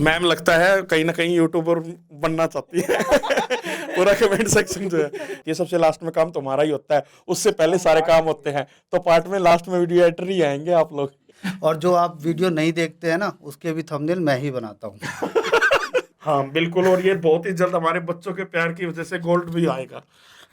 Ma'am लगता है कहीं ना कहीं यूट्यूबर बनना चाहती है। पूरा कमेंट सेक्शन जो है, ये सबसे लास्ट में काम तुम्हारा ही होता है, उससे पहले सारे काम होते हैं, तो पार्ट में लास्ट में वीडियो एडिटर ही आएंगे आप लोग। और जो आप वीडियो नहीं देखते हैं ना, उसके भी थंबनेल मैं ही बनाता हूँ। हाँ बिल्कुल, और ये बहुत ही जल्द हमारे बच्चों के प्यार की वजह से गोल्ड भी आएगा,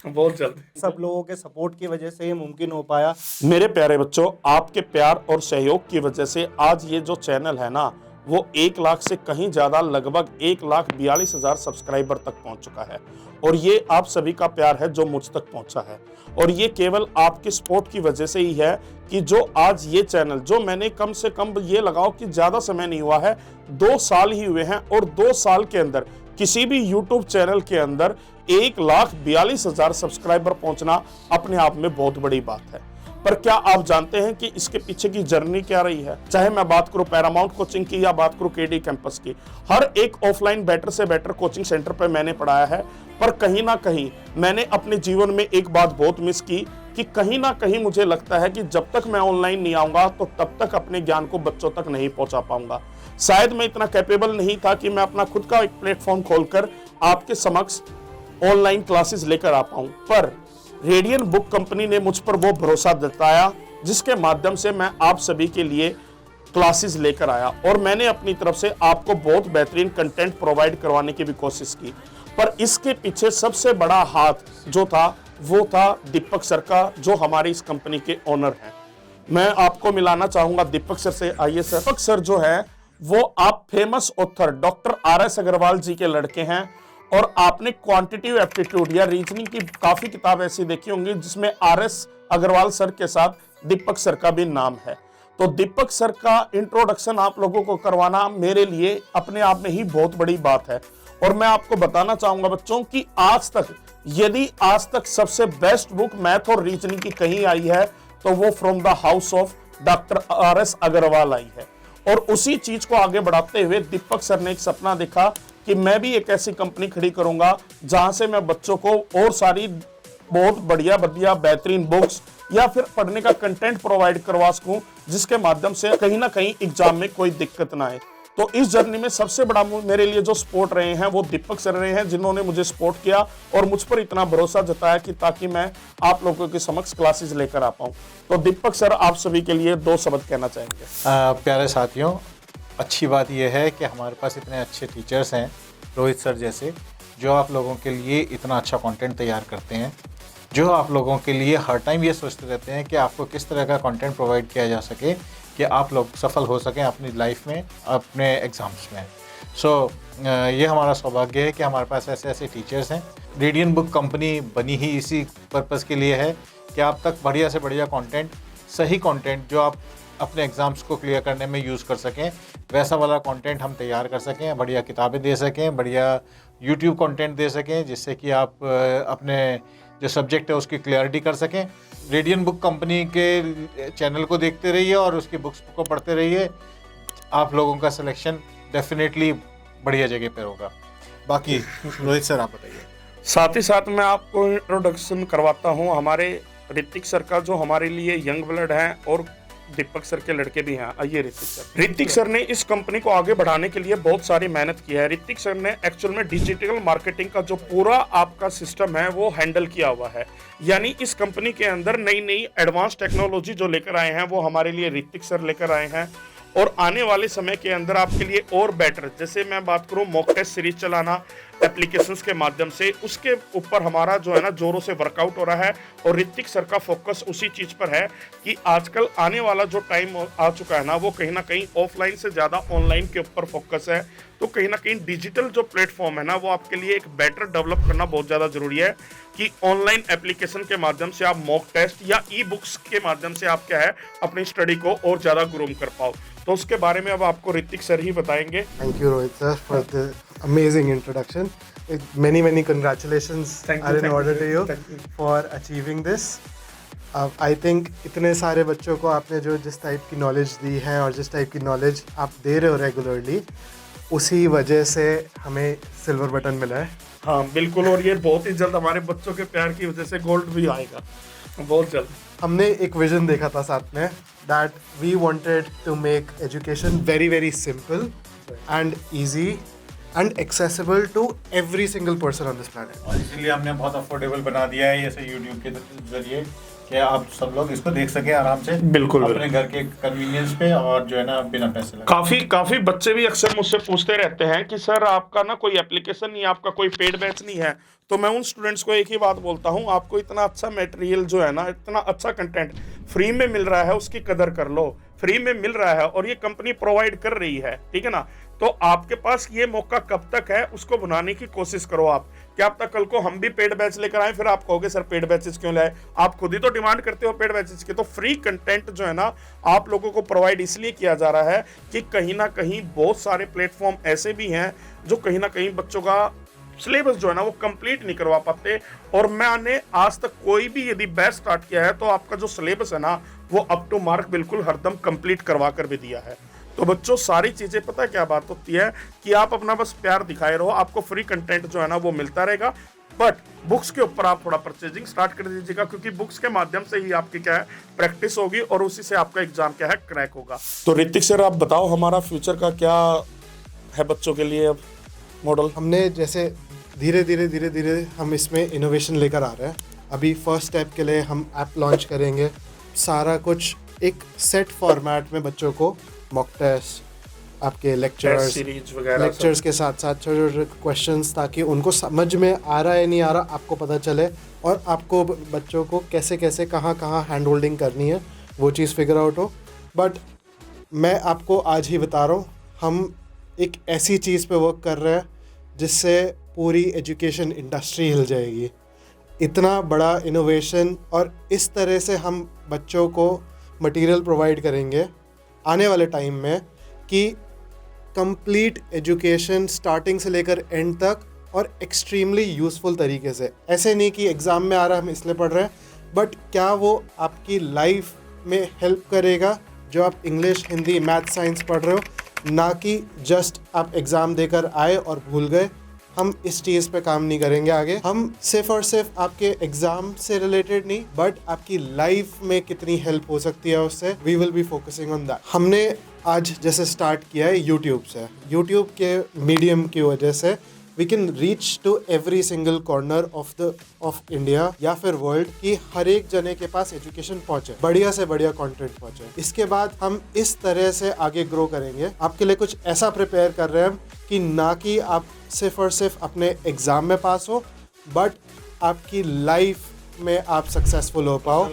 बहुत जल्द। सब लोगों के सपोर्ट की वजह से ये मुमकिन हो पाया। मेरे प्यारे बच्चों, आपके प्यार और सहयोग की वजह से आज ये जो चैनल है ना, वो 1 लाख से कहीं ज्यादा, लगभग 1,42,000 सब्सक्राइबर तक पहुंच चुका है। और ये आप सभी का प्यार है जो मुझ तक पहुंचा है, और ये केवल आपके सपोर्ट की वजह से ही है कि जो आज ये चैनल, जो मैंने कम से कम ये लगाओ कि ज्यादा समय नहीं हुआ है, 2 साल ही हुए हैं, और 2 साल के अंदर किसी भी YouTube चैनल के अंदर 1,42,000 सब्सक्राइबर पहुंचना अपने आप में बहुत बड़ी बात है। पर क्या आप जानते हैं कि इसके पीछे की जर्नी क्या रही है? चाहे मैं बात करूं पैरामाउंट कोचिंग की या बात करूं केडी कैंपस की, हर एक ऑफलाइन बेटर से बेटर कोचिंग सेंटर पर मैंने पढ़ाया है, पर कहीं ना कहीं मैंने अपने जीवन में एक बात बहुत मिस की कि कहीं ना कहीं मुझे लगता है कि जब तक मैं ऑनलाइन नहीं आऊंगा तो तब तक अपने ज्ञान को बच्चों तक नहीं पहुंचा पाऊंगा। शायद मैं इतना कैपेबल नहीं था कि मैं अपना खुद का एक प्लेटफॉर्म खोलकर आपके समक्ष ऑनलाइन क्लासेस लेकर आ पाऊं, पर रेडियन बुक कंपनी ने मुझ पर वो भरोसा जताया जिसके माध्यम से मैं आप सभी के लिए क्लासेस लेकर आया, और मैंने अपनी तरफ से आपको बहुत बेहतरीन कंटेंट प्रोवाइड करवाने की भी कोशिश की। पर इसके पीछे सबसे बड़ा हाथ जो था वो था दीपक सर का, जो हमारी इस कंपनी के ओनर हैं। मैं आपको मिलाना चाहूंगा दीपक सर से। आइए सर। दीपक सर जो है वो आप famous author doctor RS Agarwal ji के लड़के हैं, और आपने क्वांटिटिव एप्टीट्यूड या रीजनिंग की काफी किताब ऐसी देखी होंगी जिसमें RS अग्रवाल सर के साथ दीपक सर का भी नाम है। तो दीपक सर का इंट्रोडक्शन आप लोगों को करवाना मेरे लिए अपने आप में ही बहुत बड़ी बात है। और मैं आपको बताना चाहूंगा बच्चों कि आज तक, यदि आज तक सबसे बेस्ट बुक मैथ और रीजनिंग की कहीं आई है तो वो from the house of doctor RS Agarwal आई है। और उसी चीज को आगे बढ़ाते हुए दीपक सर ने एक सपना देखा कि मैं भी एक ऐसी कंपनी खड़ी करूंगा जहां से मैं बच्चों को और सारी बहुत बढ़िया बढ़िया बेहतरीन बुक्स या फिर पढ़ने का कंटेंट प्रोवाइड करवा सकूं, जिसके माध्यम से कहीं ना कहीं एग्जाम में कोई दिक्कत ना आए। तो इस जर्नी में सबसे बड़ा मेरे लिए जो सपोर्ट रहे हैं वो दीपक सर रहे हैं, जिन्होंने मुझे सपोर्ट किया और मुझ पर इतना भरोसा जताया कि ताकि मैं आप लोगों के समक्ष क्लासेस लेकर आ पाऊं। तो दीपक सर, आप सभी के लिए 2 शब्द कहना चाहेंगे। प्यारे साथियों, अच्छी बात यह है कि हमारे पास इतने अच्छे टीचर्स हैं, रोहित सर जैसे, जो आप लोगों के लिए इतना अच्छा कंटेंट तैयार करते हैं, जो आप लोगों के लिए हर टाइम ये सोचते रहते हैं कि आपको किस तरह का कंटेंट प्रोवाइड किया जा सके कि आप लोग सफल हो सकें अपनी लाइफ में, अपने एग्ज़ाम्स में। ये हमारा सौभाग्य है कि हमारे पास ऐसे ऐसे टीचर्स हैं। रेडियन बुक कंपनी बनी ही इसी पर्पज़ के लिए है कि आप तक बढ़िया से बढ़िया कंटेंट, सही कंटेंट जो आप अपने एग्ज़ाम्स को क्लियर करने में यूज़ कर सकें, वैसा वाला कंटेंट हम तैयार कर सकें, बढ़िया किताबें दे सकें, बढ़िया यूट्यूब कंटेंट दे सकें, जिससे कि आप अपने जो सब्जेक्ट है उसकी क्लियरिटी कर सकें। रेडियन बुक कंपनी के चैनल को देखते रहिए और उसकी बुक्स को पढ़ते रहिए, आप लोगों का सिलेक्शन डेफिनेटली बढ़िया जगह पर होगा। बाकी रोहित सर आप बताइए। साथ ही साथ मैं आपको इंट्रोडक्शन करवाता हूं हमारे ऋतिक सर का, जो हमारे लिए यंग ब्लड हैं और दीपक सर के लड़के भी हैं। आइए ऋतिक सर। ऋतिक सर ने इस कंपनी को आगे बढ़ाने के लिए बहुत सारी मेहनत की है। ऋतिक सर ने एक्चुअल में डिजिटल मार्केटिंग का जो पूरा आपका सिस्टम है वो हैंडल किया हुआ है, यानी इस कंपनी के अंदर नई नई एडवांस टेक्नोलॉजी जो लेकर आए हैं वो हमारे लिए ऋतिक सर लेकर आए हैं। और आने वाले समय के अंदर आपके लिए और बेटर, जैसे मैं बात करूं मॉक टेस्ट सीरीज चलाना एप्लीकेशंस के माध्यम से, उसके ऊपर हमारा जो है ना जोरों से वर्कआउट हो रहा है। और ऋतिक सर का फोकस उसी चीज पर है कि आजकल आने वाला जो टाइम आ चुका है ना, वो कहीं ना कहीं ऑफलाइन से ज्यादा ऑनलाइन के ऊपर फोकस है। तो कहीं ना कहीं डिजिटल जो प्लेटफॉर्म है ना, वो आपके लिए एक बेटर डेवलप करना बहुत ज्यादा जरूरी है कि ऑनलाइन एप्लीकेशन के माध्यम से आप मॉक टेस्ट या ई बुक्स के माध्यम से आप क्या है अपनी स्टडी को और ज्यादा ग्रूम कर पाओ। तो उसके बारे में अब आपको ऋतिक सर ही बताएंगे। Thank you Rohit sir for the amazing introduction. many congratulations are in order to you for achieving this. I think इतने सारे बच्चों को आपने जो जिस टाइप की नॉलेज दी है और जिस टाइप की नॉलेज आप दे रहे हो रेगुलरली, उसी वजह से हमें सिल्वर बटन मिला है। हाँ बिल्कुल, और ये बहुत ही जल्द हमारे बच्चों के प्यार की वजह से गोल्ड भी आएगा बहुत जल्द। हमने एक विजन देखा था साथ में, that we wanted to make education very simple and easy and accessible to every single person on this planet. और इसीलिए हमने बहुत अफोर्डेबल बना दिया है ऐसे यूट्यूब के जरिए कि आप सब लोग इसको देख सके आराम से, बिल्कुल अपने घर के कन्वीनियंस पे, और जो है ना बिना पैसे लगे। काफी बच्चे भी अक्सर मुझसे पूछते रहते हैं कि सर आपका ना कोई एप्लीकेशन नहीं है, आपका कोई पेड बैच नहीं है। तो मैं उन स्टूडेंट्स को एक ही बात बोलता हूं, आपको इतना अच्छा मटेरियल जो है ना, इतना अच्छा कंटेंट फ्री में मिल रहा है, उसकी कदर कर लो। फ्री में मिल रहा है और ये कंपनी प्रोवाइड कर रही है, ठीक है ना। तो आपके पास ये मौका कब तक है, उसको बनाने की कोशिश करो आप। क्या अब तक कल को हम भी पेड बैच लेकर आए, फिर आप कहोगे सर पेड बैचेस क्यों लाए? आप खुद ही तो डिमांड करते हो पेड बैचेस की। तो फ्री कंटेंट जो है ना आप लोगों को प्रोवाइड इसलिए किया जा रहा है कि कहीं ना कहीं बहुत सारे प्लेटफॉर्म ऐसे भी हैं जो कहीं ना कहीं बच्चों का सिलेबस जो है ना वो कंप्लीट नहीं करवा पाते। और मैंने आज तक कोई भी यदि बैच स्टार्ट किया है तो आपका जो सिलेबस है ना वो अप टू मार्क बिल्कुल हरदम कंप्लीट करवा कर भी दिया है। तो बच्चों सारी चीजें, पता है क्या बात होती है कि आप अपना बस प्यार दिखाए रहो, आपको फ्री कंटेंट जो है ना वो मिलता रहेगा। बट बुक्स के ऊपर आप थोड़ा परचेजिंग स्टार्ट कर दीजिएगा, क्योंकि बुक्स के माध्यम से ही आपकी क्या है प्रैक्टिस होगी और उसी से आपका एग्जाम क्या है क्रैक होगा। तो ऋतिक सर आप बताओ हमारा फ्यूचर का क्या है बच्चों के लिए अब मॉडल? हमने जैसे धीरे धीरे हम इसमें इनोवेशन लेकर आ रहे हैं। अभी फर्स्ट स्टेप के लिए हम ऐप लॉन्च करेंगे, सारा कुछ एक सेट फॉर्मेट में बच्चों को मॉक टेस्ट, आपके लेक्चर्स सीरीज वगैरह लेक्चर्स के साथ साथ छोटे छोटे क्वेश्चंस, ताकि उनको समझ में आ रहा है नहीं आ रहा आपको पता चले, और आपको बच्चों को कैसे कैसे कहाँ हैंड होल्डिंग करनी है वो चीज़ फिगर आउट हो। बट मैं आपको आज ही बता रहा हूँ, हम एक ऐसी चीज़ पे वर्क कर रहे हैं जिससे पूरी एजुकेशन इंडस्ट्री हिल जाएगी। इतना बड़ा इनोवेशन, और इस तरह से हम बच्चों को मटेरियल प्रोवाइड करेंगे आने वाले टाइम में कि कंप्लीट एजुकेशन स्टार्टिंग से लेकर एंड तक, और एक्सट्रीमली यूज़फुल तरीके से। ऐसे नहीं कि एग्ज़ाम में आ रहा है हम इसलिए पढ़ रहे हैं, बट क्या वो आपकी लाइफ में हेल्प करेगा जो आप इंग्लिश, हिंदी, मैथ, साइंस पढ़ रहे हो, ना कि जस्ट आप एग्ज़ाम देकर आए और भूल गए। हम इस चीज़ पे काम नहीं करेंगे आगे। हम सिर्फ और सिर्फ आपके एग्ज़ाम से रिलेटेड नहीं, बट आपकी लाइफ में कितनी हेल्प हो सकती है उससे, we will be focusing on that. हमने आज जैसे स्टार्ट किया है यूट्यूब से, यूट्यूब के मीडियम की वजह से we can reach to every single corner of India या फिर वर्ल्ड, कि हर एक जने के पास एजुकेशन पहुंचे, बढ़िया से बढ़िया कंटेंट पहुंचे। इसके बाद हम इस तरह से आगे ग्रो करेंगे। आपके लिए कुछ ऐसा प्रिपेयर कर रहे हैं हम कि ना कि आप सिर्फ और सिर्फ अपने एग्ज़ाम में पास हो, बट आपकी लाइफ में आप सक्सेसफुल हो पाओ,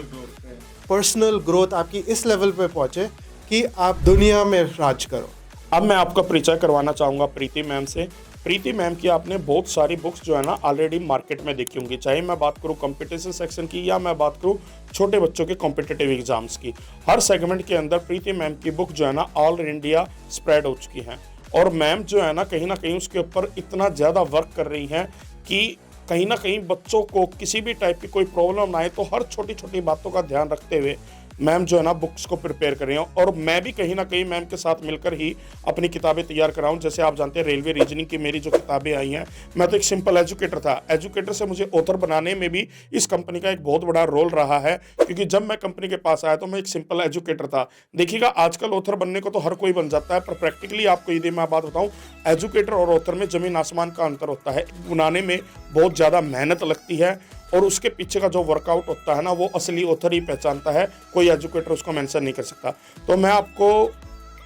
पर्सनल ग्रोथ आपकी इस लेवल पे पहुंचे कि आप दुनिया में राज करो। अब मैं आपका परिचय करवाना चाहूँगा प्रीति मैम से। प्रीति मैम की आपने बहुत सारी बुक्स जो है ना ऑलरेडी मार्केट में देखी होंगी, चाहे मैं बात करूँ कंपटीशन सेक्शन की या मैं बात करूँ छोटे बच्चों के कॉम्पिटिटिव एग्जाम्स की। हर सेगमेंट के अंदर प्रीति मैम की बुक जो है ना ऑल इंडिया स्प्रेड हो चुकी हैं, और मैम जो है ना कहीं उसके ऊपर इतना ज़्यादा वर्क कर रही हैं कि कहीं ना कहीं बच्चों को किसी भी टाइप की कोई प्रॉब्लम ना आए, तो हर छोटी छोटी बातों का ध्यान रखते हुए मैम जो है ना बुक्स को प्रिपेयर कर रही हैं। और मैं भी कहीं ना कहीं मैम के साथ मिलकर ही अपनी किताबें तैयार कर रहा हूँ। जैसे आप जानते हैं रेलवे रीजनिंग की मेरी जो किताबें आई हैं, मैं तो एक सिंपल एजुकेटर था, एजुकेटर से मुझे ऑथर बनाने में भी इस कंपनी का एक बहुत बड़ा रोल रहा है, क्योंकि जब मैं कंपनी के पास आया तो मैं एक सिंपल एजुकेटर था। देखिएगा आजकल ऑथर बनने को तो हर कोई बन जाता है, पर प्रैक्टिकली आपको यदि मैं बात बताऊँ, एजुकेटर और ऑथर में ज़मीन आसमान का अंतर होता है। बनाने में बहुत ज़्यादा मेहनत लगती है, और उसके पीछे का जो वर्कआउट होता है ना वो असली ऑथर ही पहचानता है, कोई एजुकेटर उसको मेंशन नहीं कर सकता। तो मैं आपको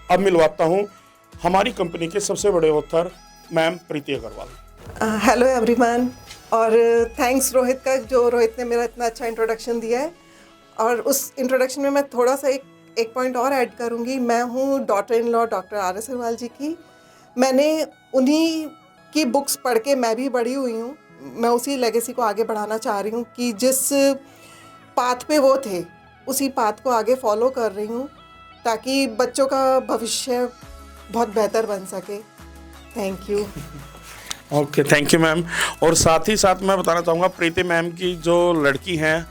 अब मिलवाता हूँ हमारी कंपनी के सबसे बड़े ऑथर मैम प्रीति अग्रवाल। हेलो एवरीवन, और थैंक्स रोहित का, जो रोहित ने मेरा इतना अच्छा इंट्रोडक्शन दिया है। और उस इंट्रोडक्शन में मैं थोड़ा सा एक पॉइंट और ऐड करूँगी। मैं हूँ daughter in law doctor RS Agarwal ji की। मैंने उन्हीं की बुक्स पढ़ के मैं भी बड़ी हुई हूँ। मैं उसी लेगेसी को आगे बढ़ाना चाह रही हूँ कि जिस पाथ पे वो थे उसी पाथ को आगे फॉलो कर रही हूँ, ताकि बच्चों का भविष्य बहुत बेहतर बन सके। Thank you. Okay, thank you ma'am. और साथ ही साथ मैं बताना चाहूँगा प्रीति मैम की जो लड़की हैं,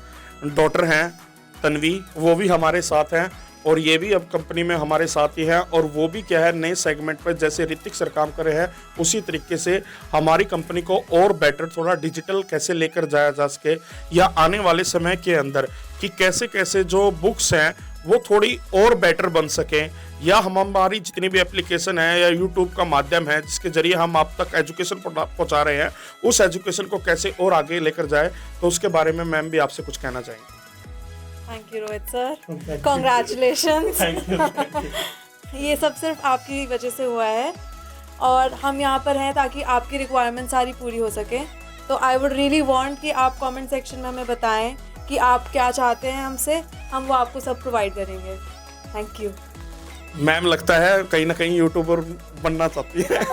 डॉटर हैं तन्वी, वो भी हमारे साथ हैं, और ये भी अब कंपनी में हमारे साथ ही हैं। और वो भी क्या है, नए सेगमेंट पर जैसे ऋतिक सर काम कर रहे हैं उसी तरीके से हमारी कंपनी को और बेटर थोड़ा डिजिटल कैसे लेकर जाया जा सके, या आने वाले समय के अंदर कि कैसे कैसे जो बुक्स हैं वो थोड़ी और बेटर बन सकें, या हम हमारी जितनी भी एप्लीकेशन है या यूट्यूब का माध्यम है जिसके जरिए हम आप तक एजुकेशन पहुंचा रहे हैं, उस एजुकेशन को कैसे और आगे लेकर जाए, तो उसके बारे में मैम भी आपसे कुछ कहना चाहेंगे। Thank you Rohit sir, congratulations. ये सब सिर्फ आपकी वजह से हुआ है और हम यहाँ पर हैं ताकि आपकी रिक्वायरमेंट सारी पूरी हो सके। तो आई वुड रियली वांट कि आप कमेंट सेक्शन में हमें बताएं कि आप क्या चाहते हैं हमसे, हम वो आपको सब प्रोवाइड करेंगे। Thank you. मैम लगता है कहीं ना कहीं यूट्यूबर बनना चाहती है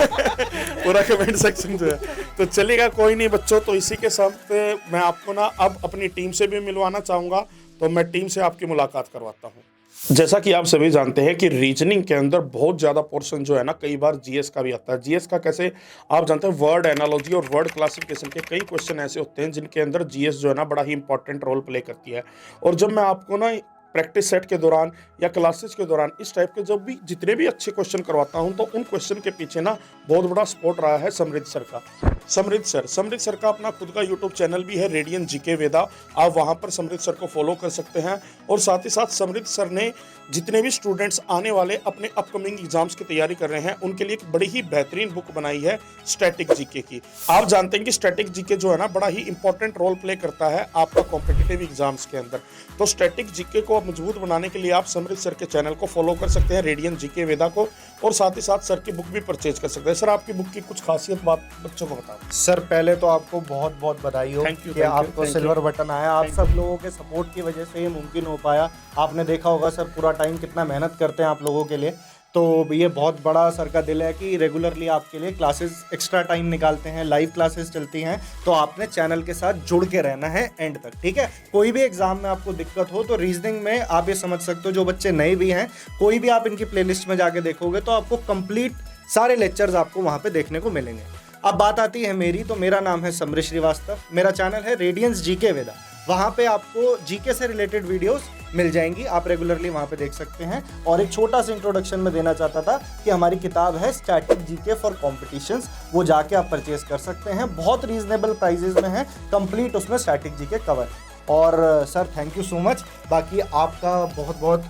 पूरा कमेंट सेक्शन जो है। तो चलेगा, कोई नहीं बच्चों, तो इसी के साथ मैं आपको ना अब अपनी टीम से भी मिलवाना चाहूँगा, तो मैं टीम से आपकी मुलाकात करवाता हूँ। जैसा कि आप सभी जानते हैं कि रीजनिंग के अंदर बहुत ज़्यादा पोर्शन जो है ना, कई बार जीएस का भी आता है। जीएस का कैसे आप जानते हैं, वर्ड एनालॉजी और वर्ड क्लासिफिकेशन के कई क्वेश्चन ऐसे होते हैं जिनके अंदर जीएस जो है ना बड़ा ही इंपॉर्टेंट रोल प्ले करती है। और जब मैं आपको ना प्रैक्टिस सेट के दौरान या क्लासेस के दौरान इस टाइप के जब भी जितने भी अच्छे क्वेश्चन करवाता हूं, तो उन क्वेश्चन के पीछे ना बहुत बड़ा सपोर्ट रहा है समृद्ध सर का। समृद्ध सर का अपना खुद का यूट्यूब चैनल भी है, रेडियन जीके वेदा। आप वहां पर समृद्ध सर को फॉलो कर सकते हैं। और साथ ही साथ समृद्ध सर ने जितने भी स्टूडेंट्स आने वाले अपने अपकमिंग एग्जाम्स की तैयारी कर रहे हैं, उनके लिए एक बड़ी ही बेहतरीन बुक बनाई है स्टैटिक जीके की। आप जानते हैं कि स्टैटिक जीके जो है ना बड़ा ही इंपॉर्टेंट रोल प्ले करता है आपका कॉम्पिटिटिव एग्जाम्स के अंदर। तो स्टैटिक जीके को मजबूत बनाने के लिए आप समृद्ध सर के चैनल को फॉलो कर सकते हैं, रेडियन जीके वेदा को, और साथ ही साथ सर की बुक भी परचेज कर सकते हैं। सर, आपकी बुक की कुछ खासियत बात बच्चों को बताओ। सर, पहले तो आपको बहुत बहुत बधाई हो कि आपको सिल्वर बटन आया। आप सब लोगों के सपोर्ट की वजह से ये मुमकिन हो पाया। आपने देखा होगा सर पूरा टाइम कितना मेहनत करते हैं आप लोगों के लिए, तो ये बहुत बड़ा सर का दिल है कि रेगुलरली आपके लिए क्लासेस एक्स्ट्रा टाइम निकालते हैं, लाइव क्लासेस चलती हैं। तो आपने चैनल के साथ जुड़ के रहना है एंड तक, ठीक है। कोई भी एग्जाम में आपको दिक्कत हो तो रीजनिंग में आप ये समझ सकते हो, जो बच्चे नए भी हैं, कोई भी आप इनकी प्लेलिस्ट में जाके देखोगे तो आपको कंप्लीट सारे लेक्चर्स आपको वहाँ पे देखने को मिलेंगे। अब बात आती है मेरी, तो मेरा नाम है समृद्ध श्रीवास्तव, मेरा चैनल है रेडियंस जीके वेदा। वहाँ पे आपको जीके से रिलेटेड वीडियोस मिल जाएंगी, आप रेगुलरली वहाँ पे देख सकते हैं। और एक छोटा सा इंट्रोडक्शन में देना चाहता था कि हमारी किताब है स्टैटिक जीके फॉर कॉम्पिटिशन्स, वो जाके आप परचेज कर सकते हैं। बहुत रीजनेबल प्राइजेज में है, कंप्लीट उसमें स्टैटिक जीके कवर। और sir thank you so much, बाकी आपका बहुत बहुत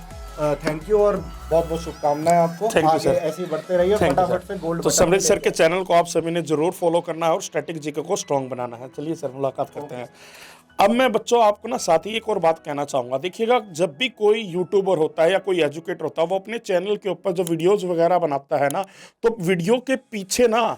थैंक यू और बहुत बहुत शुभकामनाएं आपको। आगे ऐसे ही बढ़ते रहिए, फटाफट से गोल्ड। तो समृद्ध सर के चैनल को आप सभी ने जरूर फॉलो करना है और स्टैटिक जीके को स्ट्रॉन्ग बनाना है। चलिए सर, मुलाकात करते हैं। अब मैं बच्चों आपको ना साथ ही एक और बात कहना चाहूँगा। देखिएगा, जब भी कोई यूट्यूबर होता है या कोई एजुकेटर होता है, वो अपने चैनल के ऊपर जो वीडियोज़ वगैरह बनाता है ना, तो वीडियो के पीछे ना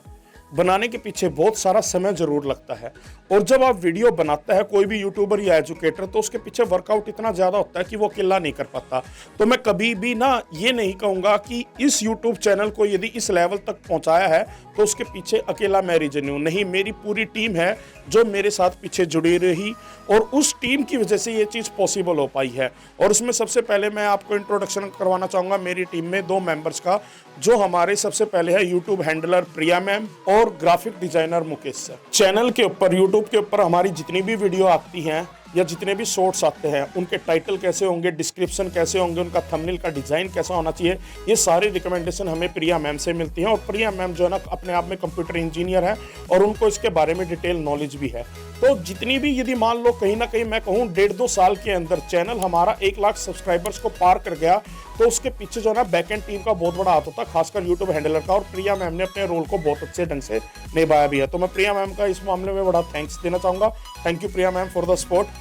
बनाने के पीछे बहुत सारा समय जरूर लगता है। और जब आप वीडियो बनाता है कोई भी यूट्यूबर या एजुकेटर, तो उसके पीछे वर्कआउट इतना ज़्यादा होता है कि वो अकेला नहीं कर पाता। तो मैं कभी भी ना ये नहीं कहूँगा कि इस यूट्यूब चैनल को यदि इस लेवल तक पहुँचाया है तो उसके पीछे अकेला मैं रीजन हूँ, नहीं, मेरी पूरी टीम है जो मेरे साथ पीछे जुड़ी रही, और उस टीम की वजह से ये चीज़ पॉसिबल हो पाई है। और उसमें सबसे पहले मैं आपको इंट्रोडक्शन करवाना चाहूँगा मेरी टीम में 2 मेंबर्स का, जो हमारे सबसे पहले है यूट्यूब हैंडलर प्रिया मैम और graphic designer Mukesh sir. Channel के ऊपर, यूट्यूब के ऊपर हमारी जितनी भी वीडियो आती हैं या जितने भी शॉर्ट्स आते हैं, उनके टाइटल कैसे होंगे, डिस्क्रिप्शन कैसे होंगे, उनका थंबनेल का डिज़ाइन कैसा होना चाहिए, ये सारी रिकमेंडेशन हमें प्रिया मैम से मिलती हैं। और प्रिया मैम जो है ना अपने आप में कंप्यूटर इंजीनियर है और उनको इसके बारे में डिटेल नॉलेज भी है। तो जितनी भी, यदि मान लो कहीं ना कहीं मैं कहूँ 1.5-2 साल के अंदर चैनल हमारा 1 लाख सब्सक्राइबर्स को पार कर गया, तो उसके पीछे जो है ना बैकएंड टीम का बहुत बड़ा हाथ होता है, खासकर यूट्यूब हैंडलर का। और प्रिया मैम ने अपने रोल को बहुत अच्छे ढंग से निभाया भी है। तो मैं प्रिया मैम का इस मामले में बड़ा थैंक्स देना चाहूँगा। Thank you Priya ma'am for the support.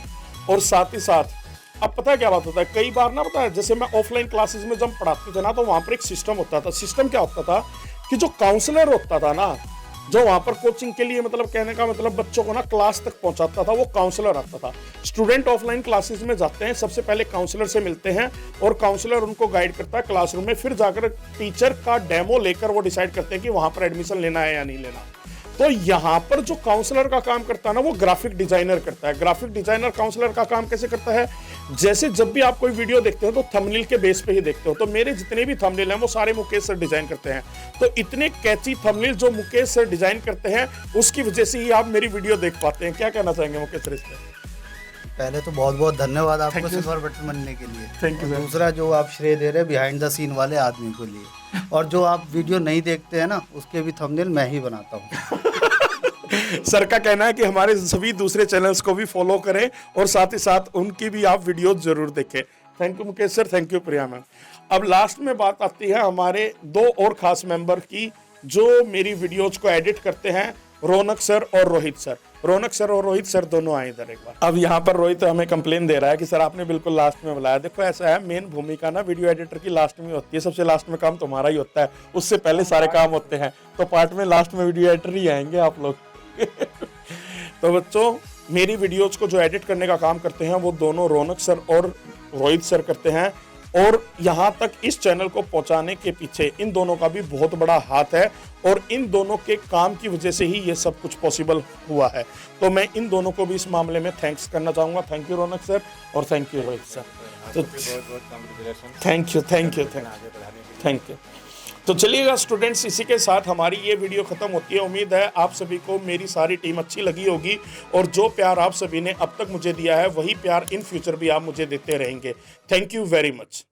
और साथ ही साथ अब पता है क्या बात होता है, कई बार ना पता है, जैसे मैं ऑफलाइन क्लासेस में जब पढ़ाते थे ना, तो वहाँ पर एक सिस्टम होता था। सिस्टम क्या होता था कि जो काउंसलर होता था ना, जो वहाँ पर कोचिंग के लिए, मतलब कहने का मतलब बच्चों को ना क्लास तक पहुँचाता था, वो काउंसलर आता था। स्टूडेंट ऑफलाइन क्लासेस में जाते हैं, सबसे पहले काउंसलर से मिलते हैं और काउंसलर उनको गाइड करता है क्लासरूम में, फिर जाकर टीचर का डेमो लेकर वो डिसाइड करते हैं कि वहाँ पर एडमिशन लेना है या नहीं लेना। तो यहाँ पर जो काउंसलर का काम करता है ना, वो ग्राफिक डिजाइनर करता है। ग्राफिक डिजाइनर काउंसलर का काम कैसे करता है, जैसे जब भी आप कोई वीडियो देखते हो तो थंबनेल के बेस पे ही देखते हो। तो मेरे जितने भी थंबनेल हैं वो सारे मुकेश सर डिजाइन करते हैं। तो इतने कैची थंबनेल जो मुकेश सर डिजाइन करते हैं, उसकी वजह से ही आप मेरी वीडियो देख पाते हैं। क्या कहना चाहेंगे मुकेश सर इस पर? पहले तो बहुत बहुत धन्यवाद आपको सिल्वर बटन बनने के लिए। Thank you. दूसरा जो आप श्रेय दे रहे हैं बिहाइंड द सीन वाले आदमी को लिए, और जो आप वीडियो नहीं देखते हैं ना, उसके भी थंबनेल मैं ही बनाता हूँ। सर का कहना है कि हमारे सभी दूसरे चैनल्स को भी फॉलो करें और साथ ही साथ उनकी भी आप वीडियो जरूर देखें। Thank you Mukesh sir, thank you Priya ma'am. अब लास्ट में बात आती है हमारे 2 और खास मेंबर की जो मेरी वीडियोज को एडिट करते हैं, रौनक सर और रोहित सर। रौनक सर और रोहित सर दोनों आए इधर एक बार। अब यहाँ पर रोहित हमें कंप्लेन दे रहा है कि सर आपने बिल्कुल लास्ट में बुलाया। देखो ऐसा है, मेन भूमिका ना वीडियो एडिटर की लास्ट में होती है, सबसे लास्ट में काम तुम्हारा ही होता है, उससे पहले सारे काम होते हैं। तो पार्ट में लास्ट में वीडियो एडिटर ही आएंगे आप लोग। तो बच्चों, मेरी वीडियोज को जो एडिट करने का काम करते हैं वो दोनों रौनक सर और रोहित सर करते हैं, और यहाँ तक इस चैनल को पहुंचाने के पीछे इन दोनों का भी बहुत बड़ा हाथ है, और इन दोनों के काम की वजह से ही ये सब कुछ पॉसिबल हुआ है। तो मैं इन दोनों को भी इस मामले में थैंक्स करना चाहूँगा। थैंक यू रौनक सर और थैंक यू रोहित सर। तो thank you thank you thank you. तो चलिएगा स्टूडेंट्स, इसी के साथ हमारी ये वीडियो खत्म होती है। उम्मीद है आप सभी को मेरी सारी टीम अच्छी लगी होगी, और जो प्यार आप सभी ने अब तक मुझे दिया है वही प्यार इन फ्यूचर भी आप मुझे देते रहेंगे। Thank you very much.